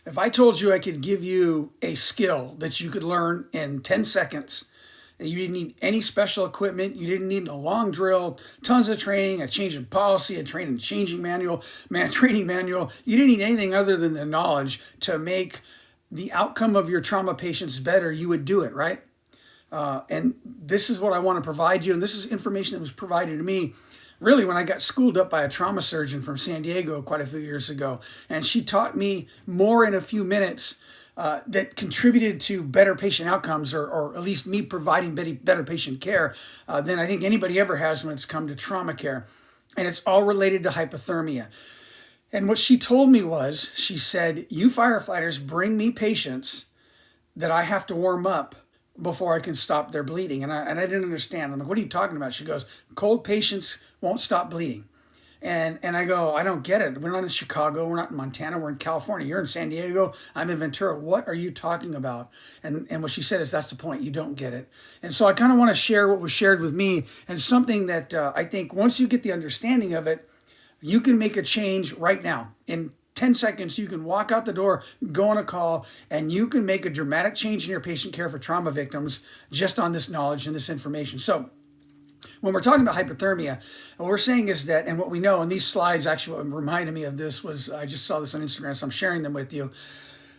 If I told you I could give you a skill that you could learn in 10 seconds, and you didn't need any special equipment, you didn't need a long drill, tons of training, a change in policy, a training manual, you didn't need anything other than the knowledge to make the outcome of your trauma patients better, you would do it, right? And this is what I want to provide you, and this is information that was provided to me really when I got schooled up by a trauma surgeon from San Diego quite a few years ago. And she taught me more in a few minutes that contributed to better patient outcomes, or at least me providing better patient care than I think anybody ever has when it's come to trauma care. And it's all related to hypothermia. And what she told me was, she said, you firefighters bring me patients that I have to warm up before I can stop their bleeding. And I didn't understand. I'm like, what are you talking about? She goes, cold patients won't stop bleeding. And I go, I don't get it. We're not in Chicago. We're not in Montana. We're in California. You're in San Diego. I'm in Ventura. What are you talking about? And what she said is, that's the point. You don't get it. And so I kind of want to share what was shared with me, and something that I think once you get the understanding of it, you can make a change right now. In 10 seconds, you can walk out the door, go on a call, and you can make a dramatic change in your patient care for trauma victims just on this knowledge and this information. So when we're talking about hypothermia, what we're saying is that, and what we know, and these slides actually what reminded me of this was, I just saw this on Instagram, so I'm sharing them with you.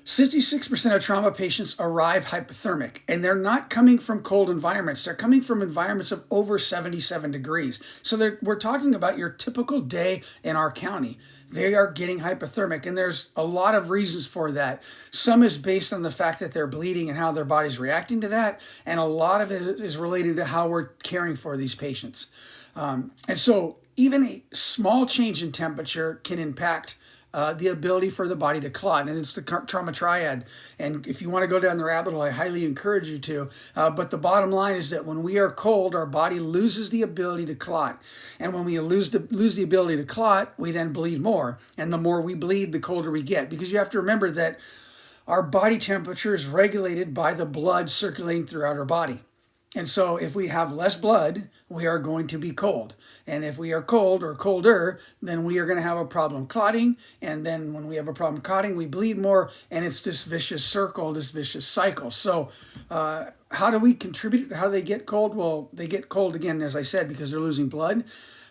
66% of trauma patients arrive hypothermic, and they're not coming from cold environments. They're coming from environments of over 77 degrees. So we're talking about your typical day in our county. They are getting hypothermic, and there's a lot of reasons for that. Some is based on the fact that they're bleeding and how their body's reacting to that, and a lot of it is related to how we're caring for these patients. And so even a small change in temperature can impact the ability for the body to clot, and it's the trauma triad. And if you want to go down the rabbit hole, I highly encourage you to. But the bottom line is that when we are cold, our body loses the ability to clot, and when we lose the ability to clot, we then bleed more. And the more we bleed, the colder we get, because you have to remember that our body temperature is regulated by the blood circulating throughout our body. And so if we have less blood, we are going to be cold. And if we are cold or colder, then we are going to have a problem clotting. And then when we have a problem clotting, we bleed more. And it's this vicious circle, this vicious cycle. So how do we contribute? How do they get cold? Well, they get cold, again, as I said, because they're losing blood.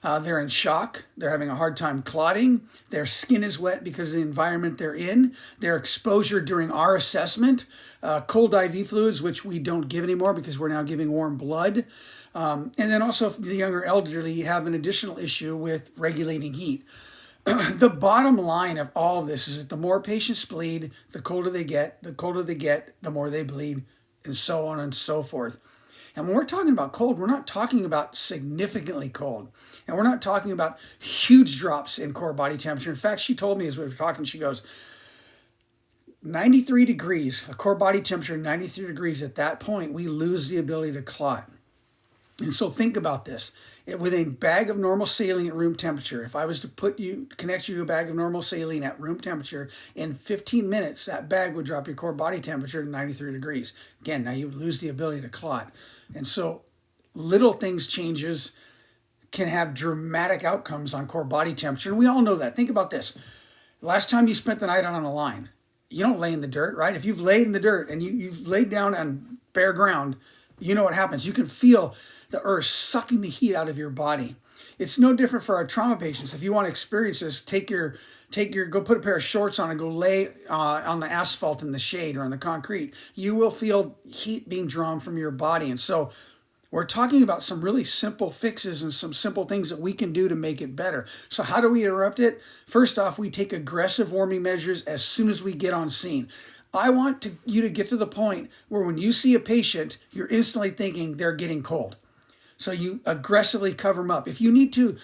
They're in shock. They're having a hard time clotting. Their skin is wet because of the environment they're in. Their exposure during our assessment, cold IV fluids, which we don't give anymore because we're now giving warm blood. And then also the younger elderly have an additional issue with regulating heat. The bottom line of all of this is that the more patients bleed, the colder they get, the more they bleed, and so on and so forth. And when we're talking about cold, we're not talking about significantly cold. And we're not talking about huge drops in core body temperature. In fact, she told me as we were talking, she goes, 93 degrees, a core body temperature, 93 degrees, at that point, we lose the ability to clot. And so think about this. With a bag of normal saline at room temperature, if I was to connect you to a bag of normal saline at room temperature, in 15 minutes, that bag would drop your core body temperature to 93 degrees. Again, now you would lose the ability to clot. And so little things changes can have dramatic outcomes on core body temperature. And we all know that. Think about this. Last time you spent the night out on a line, you don't lay in the dirt, right? If you've laid in the dirt and you've laid down on bare ground, you know what happens. You can feel the earth sucking the heat out of your body. It's no different for our trauma patients. If you want to experience this, go put a pair of shorts on and go lay on the asphalt in the shade or on the concrete. You will feel heat being drawn from your body. And so we're talking about some really simple fixes and some simple things that we can do to make it better. So how do we interrupt it? First off, we take aggressive warming measures as soon as we get on scene. I want you to get to the point where when you see a patient, you're instantly thinking they're getting cold. So you aggressively cover them up. If you need to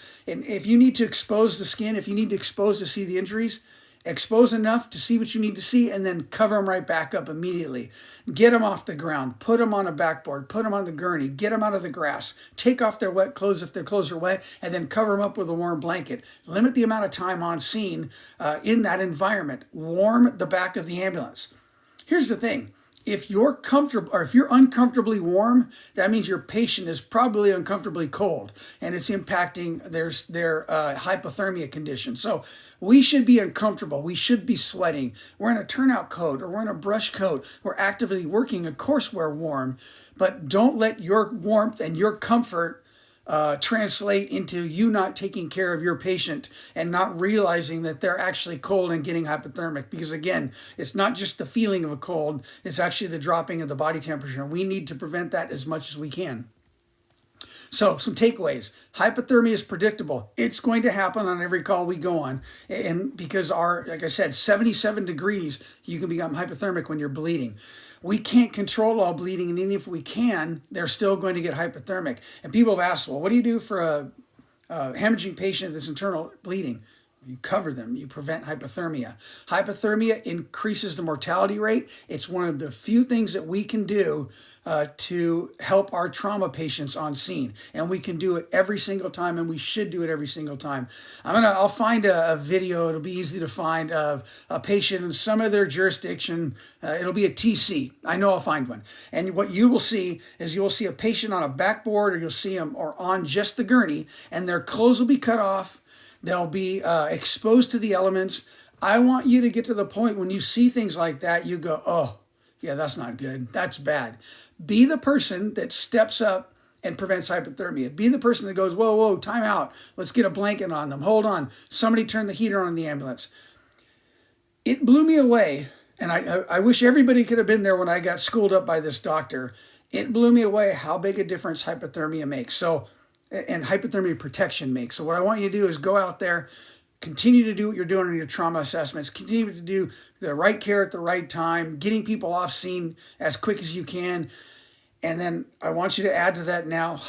expose the skin, if you need to expose to see the injuries, expose enough to see what you need to see, and then cover them right back up immediately. Get them off the ground, put them on a backboard, put them on the gurney, get them out of the grass, take off their wet clothes if their clothes are wet, and then cover them up with a warm blanket. Limit the amount of time on scene in that environment. Warm the back of the ambulance. Here's the thing. if you're comfortable or if you're uncomfortably warm, that means your patient is probably uncomfortably cold, and it's impacting their hypothermia condition. So we should be uncomfortable. We should be sweating. We're in a turnout coat or we're in a brush coat. We're actively working. Of course, we're warm, but don't let your warmth and your comfort translate into you not taking care of your patient and not realizing that they're actually cold and getting hypothermic. Because again, it's not just the feeling of a cold, it's actually the dropping of the body temperature. And we need to prevent that as much as we can. So some takeaways. Hypothermia is predictable. It's going to happen on every call we go on. And because like I said, 77 degrees, you can become hypothermic when you're bleeding. We can't control all bleeding, and even if we can, they're still going to get hypothermic. And people have asked, well, what do you do for a hemorrhaging patient that's internal bleeding? You cover them. You prevent hypothermia. Hypothermia increases the mortality rate. It's one of the few things that we can do to help our trauma patients on scene. And we can do it every single time, and we should do it every single time. I'll find a video, it'll be easy to find, of a patient in some of their jurisdiction. It'll be a TC. I know I'll find one. And what you will see is you'll see a patient on a backboard, or you'll see them or on just the gurney, and their clothes will be cut off. They'll be exposed to the elements. I want you to get to the point when you see things like that, you go, oh, yeah, that's not good. That's bad. Be the person that steps up and prevents hypothermia. Be the person that goes, whoa, whoa, time out. Let's get a blanket on them. Hold on. Somebody turn the heater on in the ambulance. It blew me away, and I wish everybody could have been there when I got schooled up by this doctor. It blew me away how big a difference hypothermia makes. And hypothermia protection makes. So what I want you to do is go out there, continue to do what you're doing in your trauma assessments, continue to do the right care at the right time, getting people off scene as quick as you can. And then I want you to add to that now